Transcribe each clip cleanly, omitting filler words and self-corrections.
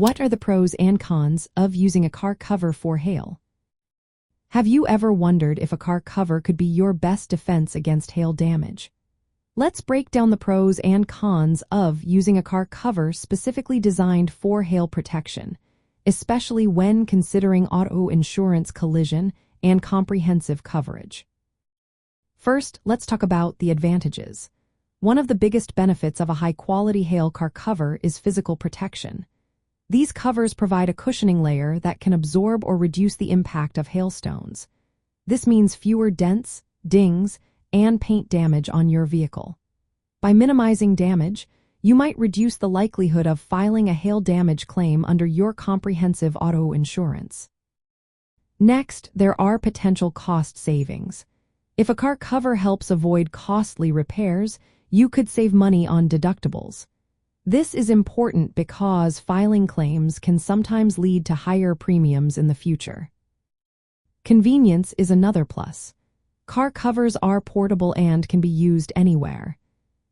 What are the pros and cons of using a car cover for hail? Have you ever wondered if a car cover could be your best defense against hail damage? Let's break down the pros and cons of using a car cover specifically designed for hail protection, especially when considering auto insurance collision and comprehensive coverage. First, let's talk about the advantages. One of the biggest benefits of a high-quality hail car cover is physical protection. These covers provide a cushioning layer that can absorb or reduce the impact of hailstones. This means fewer dents, dings, and paint damage on your vehicle. By minimizing damage, you might reduce the likelihood of filing a hail damage claim under your comprehensive auto insurance. Next, there are potential cost savings. If a car cover helps avoid costly repairs, you could save money on deductibles. This is important because filing claims can sometimes lead to higher premiums in the future. Convenience is another plus. Car covers are portable and can be used anywhere.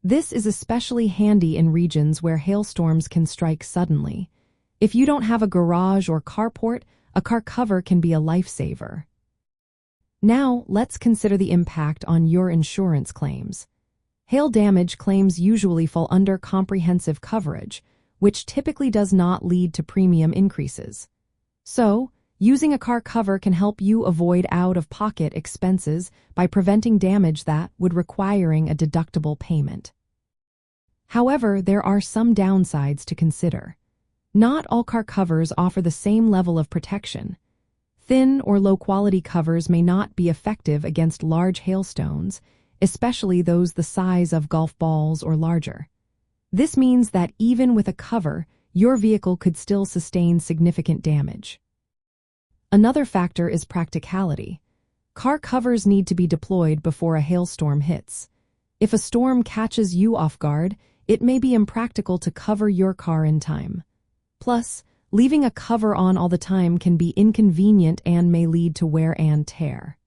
This is especially handy in regions where hailstorms can strike suddenly. If you don't have a garage or carport, a car cover can be a lifesaver. Now, let's consider the impact on your insurance claims. Hail damage claims usually fall under comprehensive coverage, which typically does not lead to premium increases. So, using a car cover can help you avoid out-of-pocket expenses by preventing damage that would requiring a deductible payment. However, there are some downsides to consider. Not all car covers offer the same level of protection. Thin or low-quality covers may not be effective against large hailstones, especially those the size of golf balls or larger. This means that even with a cover, your vehicle could still sustain significant damage. Another factor is practicality. Car covers need to be deployed before a hailstorm hits. If a storm catches you off guard, it may be impractical to cover your car in time. Plus, leaving a cover on all the time can be inconvenient and may lead to wear and tear.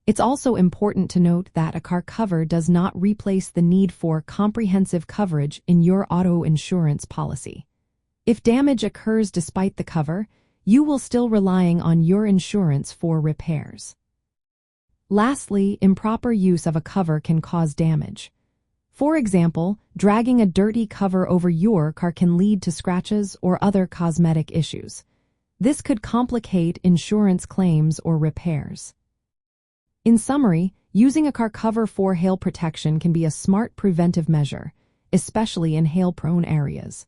It's also important to note that a car cover does not replace the need for comprehensive coverage in your auto insurance policy. If damage occurs despite the cover, you will still relying on your insurance for repairs. Lastly, improper use of a cover can cause damage. For example, dragging a dirty cover over your car can lead to scratches or other cosmetic issues. This could complicate insurance claims or repairs. In summary, using a car cover for hail protection can be a smart preventive measure, especially in hail-prone areas.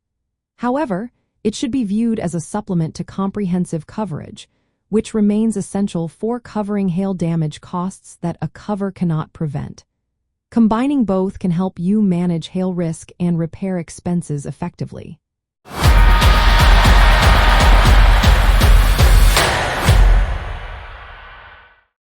However, it should be viewed as a supplement to comprehensive coverage, which remains essential for covering hail damage costs that a cover cannot prevent. Combining both can help you manage hail risk and repair expenses effectively.